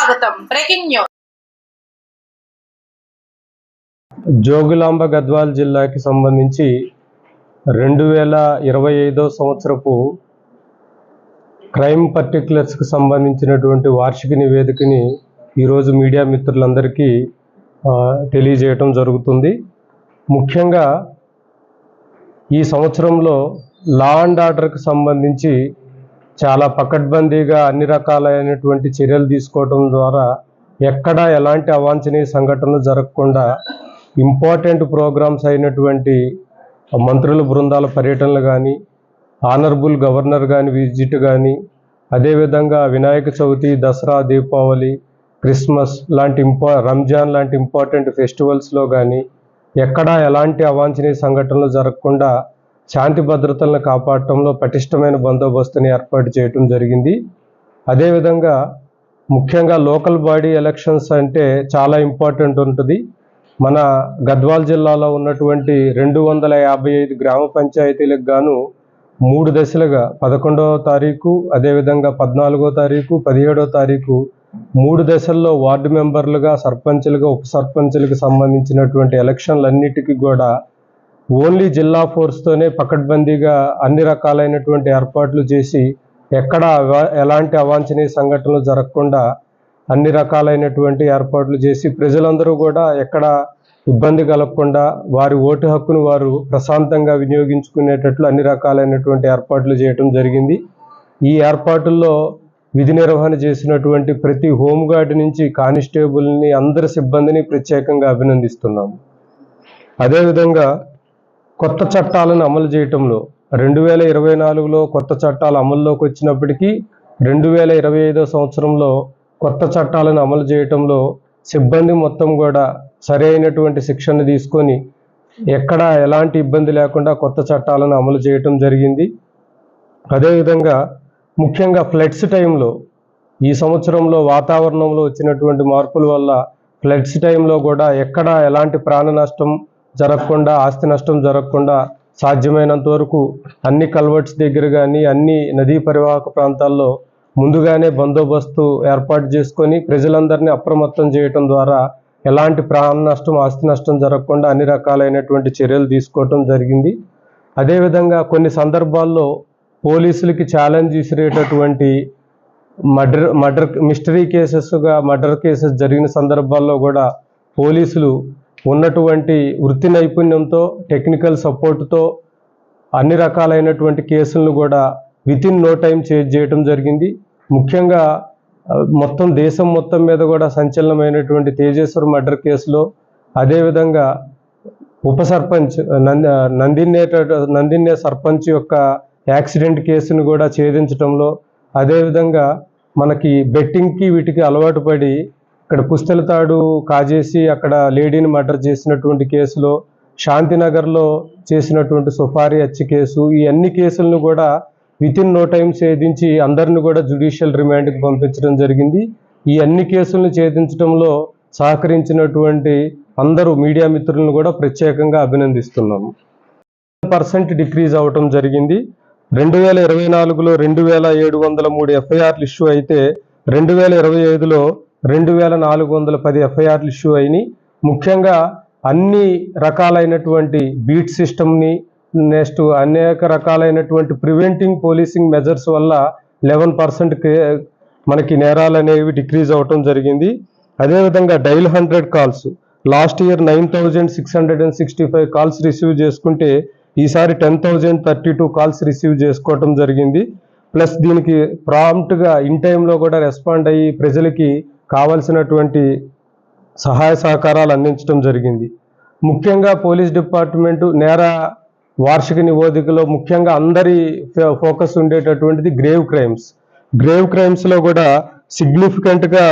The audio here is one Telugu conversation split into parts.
స్వాగతం. Breaking news. జోగులాంబ గద్వాల్ జిల్లాకి సంబంధించి 2025 సంవత్సరపు క్రైమ్ పర్టిక్యులర్స్కి సంబంధించినటువంటి వార్షిక నివేదికని ఈరోజు మీడియా మిత్రులందరికీ తెలియజేయటం జరుగుతుంది. ముఖ్యంగా ఈ సంవత్సరంలో లా అండ్ ఆర్డర్కి సంబంధించి చాలా పకడ్బందీగా అన్ని రకాలైనటువంటి చర్యలు తీసుకోవడం ద్వారా ఎక్కడా ఎలాంటి అవాంఛనీయ సంఘటనలు జరగకుండా ఇంపార్టెంట్ ప్రోగ్రామ్స్ అయినటువంటి మంత్రుల బృందాల పర్యటనలు కానీ, ఆనరబుల్ గవర్నర్ కానీ విజిట్ కానీ, అదేవిధంగా వినాయక చవితి, దసరా, దీపావళి, క్రిస్మస్ లాంటి రంజాన్ లాంటి ఇంపార్టెంట్ ఫెస్టివల్స్లో కానీ ఎక్కడా ఎలాంటి అవాంఛనీయ సంఘటనలు జరగకుండా శాంతి భద్రతలను కాపాడటంలో పటిష్టమైన బందోబస్తుని ఏర్పాటు చేయటం జరిగింది. అదేవిధంగా ముఖ్యంగా లోకల్ బాడీ ఎలక్షన్స్ అంటే చాలా ఇంపార్టెంట్ ఉంటుంది. మన గద్వాల్ జిల్లాలో ఉన్నటువంటి 255 గ్రామ పంచాయతీలకు గాను 3 దశలుగా 11వ తారీఖు, అదేవిధంగా 14వ తారీఖు, 17వ తారీఖు 3 దశల్లో వార్డు మెంబర్లుగా, సర్పంచులుగా, ఉప సర్పంచులకు సంబంధించినటువంటి ఎలక్షన్లన్నిటికీ కూడా ఓన్లీ జిల్లా ఫోర్స్తోనే పకడ్బందీగా అన్ని రకాలైనటువంటి ఏర్పాట్లు చేసి ఎక్కడ ఎలాంటి అవాంఛనీయ సంఘటనలు జరగకుండా అన్ని రకాలైనటువంటి ఏర్పాట్లు చేసి ప్రజలందరూ కూడా ఎక్కడ ఇబ్బంది కలగకుండా వారి ఓటు హక్కును వారు ప్రశాంతంగా వినియోగించుకునేటట్లు అన్ని రకాలైనటువంటి ఏర్పాట్లు చేయటం జరిగింది. ఈ ఏర్పాటుల్లో విధి నిర్వహణ చేసినటువంటి ప్రతి హోంగార్డ్ నుంచి కానిస్టేబుల్ని, అందరి సిబ్బందిని ప్రత్యేకంగా అభినందిస్తున్నాము. అదేవిధంగా కొత్త చట్టాలను అమలు చేయటంలో 2024లో కొత్త చట్టాలు అమల్లోకి వచ్చినప్పటికీ 2025 సంవత్సరంలో కొత్త చట్టాలను అమలు చేయటంలో సిబ్బంది మొత్తం కూడా సరైనటువంటి శిక్షణ తీసుకొని ఎక్కడా ఎలాంటి ఇబ్బంది లేకుండా కొత్త చట్టాలను అమలు చేయటం జరిగింది. అదేవిధంగా ముఖ్యంగా ఫ్లడ్స్ టైంలో ఈ సంవత్సరంలో వాతావరణంలో వచ్చినటువంటి మార్పుల వల్ల ఫ్లడ్స్ టైంలో కూడా ఎక్కడా ఎలాంటి ప్రాణ నష్టం జరగకుండా, ఆస్తి నష్టం జరగకుండా సాధ్యమైనంత వరకు అన్ని కల్వర్ట్స్ దగ్గర కానీ, అన్ని నదీ పరివాహక ప్రాంతాల్లో ముందుగానే బందోబస్తు ఏర్పాటు చేసుకొని ప్రజలందరినీ అప్రమత్తం చేయటం ద్వారా ఎలాంటి ప్రాణ నష్టం, ఆస్తి నష్టం జరగకుండా అన్ని రకాలైనటువంటి చర్యలు తీసుకోవటం జరిగింది. అదేవిధంగా కొన్ని సందర్భాల్లో పోలీసులకి ఛాలెంజ్ విసిరేటటువంటి మిస్టరీ కేసెస్గా మర్డర్ కేసెస్ జరిగిన సందర్భాల్లో కూడా పోలీసులు ఉన్నటువంటి వృత్తి నైపుణ్యంతో, టెక్నికల్ సపోర్టుతో అన్ని రకాలైనటువంటి కేసులను కూడా వితిన్ నో టైం చేజ్ చేయటం జరిగింది. ముఖ్యంగా దేశం మొత్తం మీద కూడా సంచలనమైనటువంటి తేజేశ్వర్ మర్డర్ కేసులో, అదేవిధంగా ఉప సర్పంచ్ నందిన్నే సర్పంచ్ యొక్క యాక్సిడెంట్ కేసును కూడా ఛేదించడంలో, అదేవిధంగా మనకి బెట్టింగ్కి వీటికి అలవాటు పడి ఇక్కడ పుస్తెలతాడు కాజేసి అక్కడ లేడీని మర్డర్ చేసినటువంటి కేసులో, శాంతినగర్లో చేసినటువంటి సుపారీ హత్య కేసు, ఈ అన్ని కేసులను కూడా వితిన్ నో టైం ఛేదించి అందరిని కూడా జ్యుడిషియల్ రిమాండ్కి పంపించడం జరిగింది. ఈ అన్ని కేసులను ఛేదించడంలో సహకరించినటువంటి అందరూ మీడియా మిత్రులను కూడా ప్రత్యేకంగా అభినందిస్తున్నాము. 1% డిక్రీజ్ అవ్వటం జరిగింది. 2024లో 2703 ఎఫ్ఐఆర్లు ఇష్యూ అయితే 2025లో 2410 ఎఫ్ఐఆర్లు ఇష్యూ అయినాయి. ముఖ్యంగా అన్ని రకాలైనటువంటి బీట్ సిస్టమ్ని, నెక్స్ట్ అనేక రకాలైనటువంటి ప్రివెంటింగ్ పోలీసింగ్ మెజర్స్ వల్ల 11% మనకి నేరాలు అనేవి డిక్రీజ్ అవ్వటం జరిగింది. అదేవిధంగా dial 100 calls last year 9665 calls receive చేసుకుంటే ఈసారి 10,032 కాల్స్ రిసీవ్ చేసుకోవటం జరిగింది. ప్లస్ దీనికి ప్రాంప్ట్గా ఇన్ టైంలో కూడా రెస్పాండ్ అయ్యి ప్రజలకి కావాల్సినటువంటి సహాయ సహకారాలు అందించడం జరిగింది. ముఖ్యంగా పోలీస్ డిపార్ట్మెంటు నేర వార్షిక నివేదికలో ముఖ్యంగా అందరి ఫోకస్ ఉండేటటువంటిది గ్రేవ్ క్రైమ్స్లో కూడా సిగ్నిఫికెంట్గా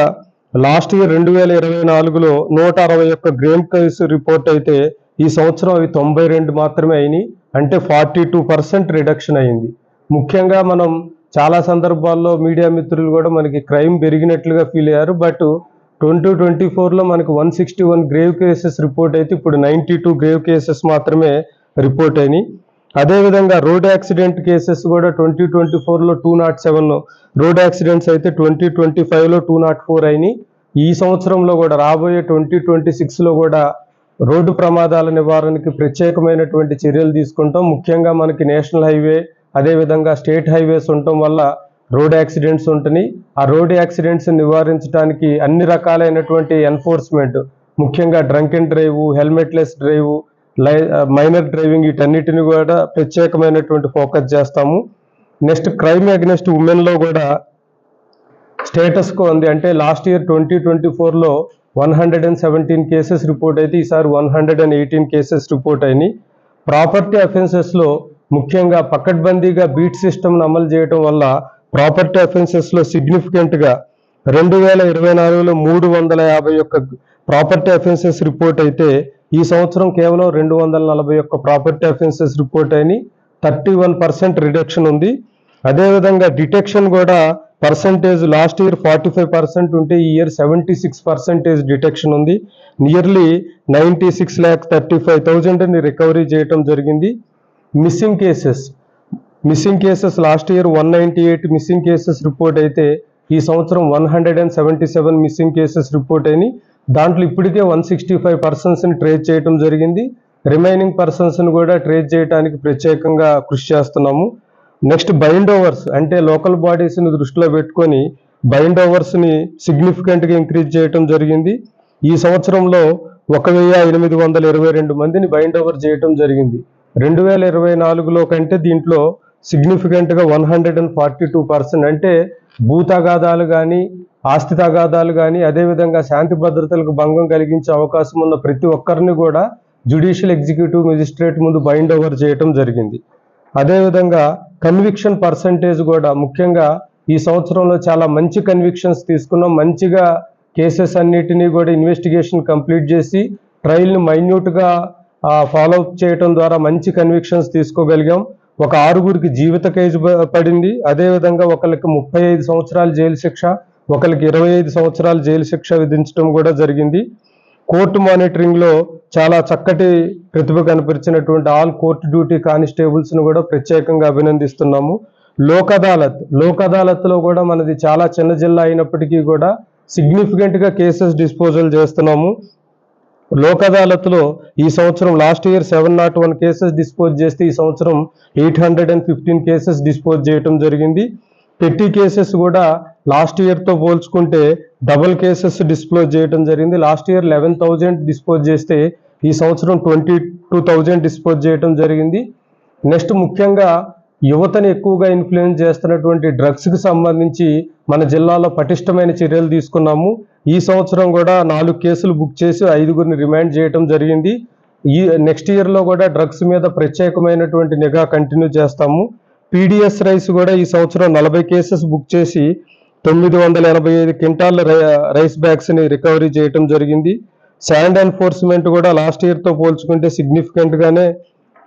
లాస్ట్ ఇయర్ 2024లో 161 గ్రేవ్ కేసు రిపోర్ట్ అయితే ఈ సంవత్సరం అవి 92 మాత్రమే అయినాయి. అంటే 42% రిడక్షన్ అయింది. ముఖ్యంగా మనం చాలా సందర్భాల్లో మీడియా మిత్రులు కూడా మనకి క్రైమ్ పెరిగినట్లుగా ఫీల్ అయ్యారు. బట్ 2024లో మనకు 161 గ్రేవ్ కేసెస్ రిపోర్ట్ అయితే ఇప్పుడు 92 గ్రేవ్ కేసెస్ మాత్రమే రిపోర్ట్ అయినాయి. అదేవిధంగా రోడ్ యాక్సిడెంట్ కేసెస్ కూడా 2024లో 207 రోడ్ యాక్సిడెంట్స్ అయితే 2025లో 204 అయినాయి. ఈ సంవత్సరంలో కూడా రాబోయే 2026లో కూడా రోడ్డు ప్రమాదాల నివారణకి ప్రత్యేకమైనటువంటి చర్యలు తీసుకుంటాం. ముఖ్యంగా మనకి నేషనల్ హైవే అదేవిధంగా స్టేట్ హైవేస్ ఉండటం వల్ల రోడ్ యాక్సిడెంట్స్ ఉంటున్నాయి. ఆ రోడ్ యాక్సిడెంట్స్ నివారించడానికి అన్ని రకాలైనటువంటి ఎన్ఫోర్స్మెంట్, ముఖ్యంగా drunk and drive, helmetless drive, minor driving, వీటన్నిటిని కూడా ప్రత్యేకమైనటువంటి ఫోకస్ చేస్తాము. నెక్స్ట్ క్రైమ్ అగెనిస్ట్ ఉమెన్లో కూడా స్టేటస్ కో ఉంది. అంటే లాస్ట్ ఇయర్ 2024లో 117 కేసెస్ రిపోర్ట్ అయితే ఈసారి 118 కేసెస్ రిపోర్ట్ అయినాయి. ప్రాపర్టీ అఫెన్సెస్లో ముఖ్యంగా పకడ్బందీగా బీట్ సిస్టమ్ను అమలు చేయడం వల్ల ప్రాపర్టీ అఫెన్సెస్లో సిగ్నిఫికెంట్గా 2024లో 351 ప్రాపర్టీ అఫెన్సెస్ రిపోర్ట్ అయితే ఈ సంవత్సరం కేవలం 241 ప్రాపర్టీ అఫెన్సెస్ రిపోర్ట్ అయినాయి. 31% రిడక్షన్ ఉంది. అదేవిధంగా డిటెక్షన్ కూడా పర్సంటేజ్ లాస్ట్ ఇయర్ 45% ఉంటే ఈ ఇయర్ 76% డిటెక్షన్ ఉంది. నియర్లీ 96,35,000 రికవరీ చేయటం జరిగింది. Missing cases last year 198 missing cases report అయితే ఈ సంవత్సరం 177 మిస్సింగ్ కేసెస్ రిపోర్ట్ అయినాయి. దాంట్లో ఇప్పటికే 165 పర్సన్స్ని ట్రేస్ చేయటం జరిగింది. రిమైనింగ్ పర్సన్స్ని కూడా ట్రేస్ చేయడానికి ప్రత్యేకంగా కృషి చేస్తున్నాము. నెక్స్ట్ బైండ్ ఓవర్స్, అంటే లోకల్ బాడీస్ని దృష్టిలో పెట్టుకొని బైండ్ ఓవర్స్ని సిగ్నిఫికెంట్గా ఇంక్రీజ్ చేయటం జరిగింది. ఈ సంవత్సరంలో 1822 మందిని బైండ్ ఓవర్ చేయటం జరిగింది. 2024లో కంటే దీంట్లో సిగ్నిఫికెంట్గా 142%, అంటే భూ తగాదాలు కానీ ఆస్తి తగాదాలు కానీ అదేవిధంగా శాంతి భద్రతలకు భంగం కలిగించే అవకాశం ఉన్న ప్రతి ఒక్కరిని కూడా జ్యుడిషియల్ ఎగ్జిక్యూటివ్ మెజిస్ట్రేట్ ముందు బైండ్ ఓవర్ చేయటం జరిగింది. అదేవిధంగా కన్విక్షన్ పర్సంటేజ్ కూడా ముఖ్యంగా ఈ సంవత్సరంలో చాలా మంచి కన్విక్షన్స్ తీసుకున్నాం. మంచిగా కేసెస్ అన్నిటినీ కూడా ఇన్వెస్టిగేషన్ కంప్లీట్ చేసి ట్రయల్ని మైన్యూట్గా ఫాలో అప్ చేయటం ద్వారా మంచి కన్విక్షన్స్ తీసుకోగలిగాం. ఒక 6గురికి జీవిత ఖైదు పడింది. అదేవిధంగా ఒకరికి 35 సంవత్సరాల జైలు శిక్ష, ఒకరికి 25 సంవత్సరాల జైలు శిక్ష విధించడం కూడా జరిగింది. కోర్టు మానిటరింగ్లో చాలా చక్కటి ప్రతిభ కనపరిచినటువంటి ఆల్ కోర్టు డ్యూటీ కానిస్టేబుల్స్ను కూడా ప్రత్యేకంగా అభినందిస్తున్నాము. లోక్ అదాలత్లో కూడా మనది చాలా చిన్న జిల్లా అయినప్పటికీ కూడా సిగ్నిఫికెంట్గా కేసెస్ డిస్పోజల్ చేస్తున్నాము. లోక్ అదాలత్లో ఈ సంవత్సరం లాస్ట్ ఇయర్ 701 కేసెస్ డిస్పోజ్ చేస్తే ఈ సంవత్సరం 815 కేసెస్ డిస్పోజ్ చేయటం జరిగింది. పెట్టి కేసెస్ కూడా లాస్ట్ ఇయర్తో పోల్చుకుంటే డబుల్ కేసెస్ డిస్పోజ్ చేయడం జరిగింది. లాస్ట్ ఇయర్ 11,000 డిస్పోజ్ చేస్తే ఈ సంవత్సరం 22,000 డిస్పోజ్ చేయడం జరిగింది. నెక్స్ట్ ముఖ్యంగా యువతని ఎక్కువగా ఇన్ఫ్లుయెన్స్ చేస్తున్నటువంటి డ్రగ్స్కి సంబంధించి మన జిల్లాలో పటిష్టమైన చర్యలు తీసుకున్నాము. ఈ సంవత్సరం కూడా 4 కేసులు బుక్ చేసి 5గురిని రిమాండ్ చేయడం జరిగింది. ఈ నెక్స్ట్ ఇయర్లో కూడా డ్రగ్స్ మీద ప్రత్యేకమైనటువంటి నిఘా కంటిన్యూ చేస్తాము. పీడిఎస్ రైస్ కూడా ఈ సంవత్సరం 40 కేసెస్ బుక్ చేసి 985 క్వింటాల్ రైస్ బ్యాగ్స్ని రికవరీ చేయడం జరిగింది. శాండ్ ఎన్ఫోర్స్మెంట్ కూడా లాస్ట్ ఇయర్తో పోల్చుకుంటే సిగ్నిఫికెంట్గానే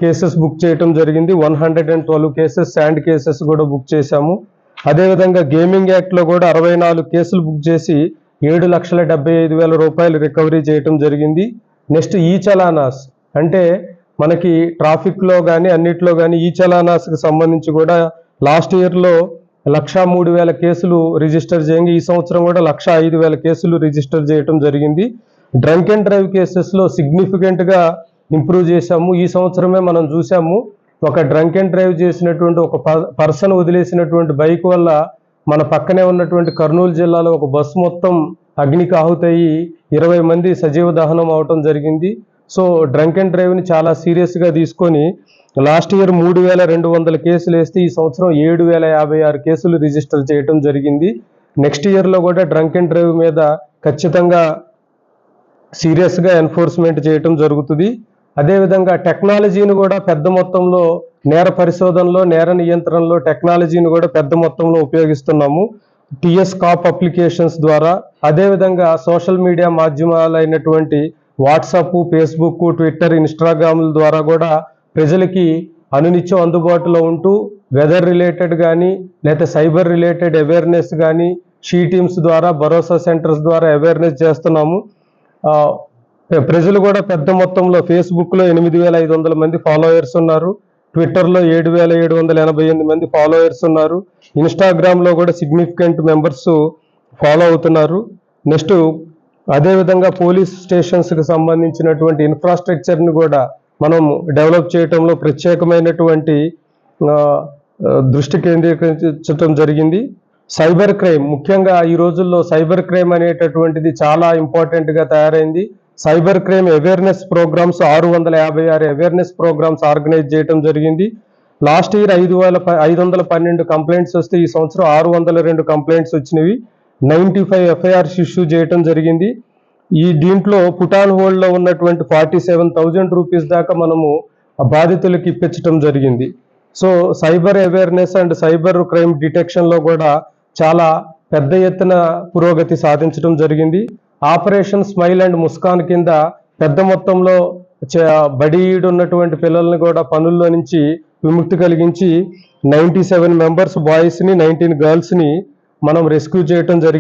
కేసెస్ బుక్ చేయడం జరిగింది. 112 కేసెస్ శాండ్ కేసెస్ కూడా బుక్ చేశాము. అదేవిధంగా గేమింగ్ యాక్ట్లో కూడా 64 కేసులు బుక్ చేసి 7,75,000 రూపాయలు రికవరీ చేయడం జరిగింది. నెక్స్ట్ ఈ చలానాస్, అంటే మనకి ట్రాఫిక్లో కానీ అన్నిట్లో కానీ ఈ చలానాస్కి సంబంధించి కూడా లాస్ట్ ఇయర్లో 103,000 కేసులు రిజిస్టర్ చేయండి. ఈ సంవత్సరం కూడా 105,000 కేసులు రిజిస్టర్ చేయడం జరిగింది. డ్రంక్ అండ్ డ్రైవ్ కేసెస్లో సిగ్నిఫికెంట్గా ఇంప్రూవ్ చేశాము. ఈ సంవత్సరమే మనం చూసాము, ఒక డ్రంక్ అండ్ డ్రైవ్ చేసినటువంటి ఒక పర్సన్ వదిలేసినటువంటి బైక్ వల్ల మన పక్కనే ఉన్నటువంటి కర్నూలు జిల్లాలో ఒక బస్సు మొత్తం అగ్నికి ఆహుతయ్యి 20 మంది సజీవ దహనం అవటం జరిగింది. సో డ్రంక్ అండ్ డ్రైవ్ని చాలా సీరియస్గా తీసుకొని లాస్ట్ ఇయర్ 3,200 కేసులు వేస్తే ఈ సంవత్సరం 7,056 కేసులు రిజిస్టర్ చేయడం జరిగింది. నెక్స్ట్ ఇయర్లో కూడా డ్రంక్ అండ్ డ్రైవ్ మీద ఖచ్చితంగా సీరియస్గా ఎన్ఫోర్స్మెంట్ చేయటం జరుగుతుంది. అదేవిధంగా టెక్నాలజీని కూడా పెద్ద మొత్తంలో నేర పరిశోధనలో, నేర నియంత్రణలో టెక్నాలజీని కూడా పెద్ద మొత్తంలో ఉపయోగిస్తున్నాము. టిఎస్ కాప్ అప్లికేషన్స్ ద్వారా, అదేవిధంగా సోషల్ మీడియా మాధ్యమాలైనటువంటి వాట్సాప్, ఫేస్బుక్, ట్విట్టర్, ఇన్స్టాగ్రామ్ల ద్వారా కూడా ప్రజలకి అనునిత్యం అందుబాటులో ఉంటూ వెదర్ రిలేటెడ్ కానీ లేకపోతే సైబర్ రిలేటెడ్ అవేర్నెస్ కానీ షీ టీమ్స్ ద్వారా, భరోసా సెంటర్స్ ద్వారా అవేర్నెస్ చేస్తున్నాము. ప్రజలు కూడా పెద్ద మొత్తంలో ఫేస్బుక్లో 8,500 మంది ఫాలోయర్స్ ఉన్నారు. ట్విట్టర్లో 7,788 మంది ఫాలోవర్స్ ఉన్నారు. ఇన్స్టాగ్రామ్లో కూడా సిగ్నిఫికెంట్ మెంబర్స్ ఫాలో అవుతున్నారు. నెక్స్ట్ అదేవిధంగా పోలీస్ స్టేషన్స్కి సంబంధించినటువంటి ఇన్ఫ్రాస్ట్రక్చర్ని కూడా మనం డెవలప్ చేయడంలో ప్రత్యేకమైనటువంటి దృష్టి కేంద్రీకరించడం జరిగింది. సైబర్ క్రైమ్, ముఖ్యంగా ఈ రోజుల్లో సైబర్ క్రైమ్ అనేటటువంటిది చాలా ఇంపార్టెంట్గా తయారైంది. Cyber crime awareness programs 656 awareness programs organise చేయడం జరిగింది. లాస్ట్ ఇయర్ 512 కంప్లైంట్స్ వస్తే ఈ సంవత్సరం 602 కంప్లైంట్స్ వచ్చినవి. 95 ఎఫ్ఐఆర్స్ ఇష్యూ చేయడం జరిగింది. దీంట్లో పుటాన్ హోల్డ్లో ఉన్నటువంటి 47,000 రూపీస్ దాకా మనము బాధితులకు ఇప్పించడం జరిగింది. So cyber awareness and cyber crime డిటెక్షన్లో కూడా చాలా పెద్ద ఎత్తున పురోగతి సాధించడం జరిగింది. ఆపరేషన్ స్మైల్ అండ్ ముస్కాన్ కింద పెద్ద మొత్తంలో బడియుడున్నటువంటి పిల్లల్ని కూడా పనుల్లో నుంచి విముక్తి కలిగించి 97 మెంబర్స్ బాయ్స్ని 19 గర్ల్స్ని మనం రెస్క్యూ చేయడం జరిగింది.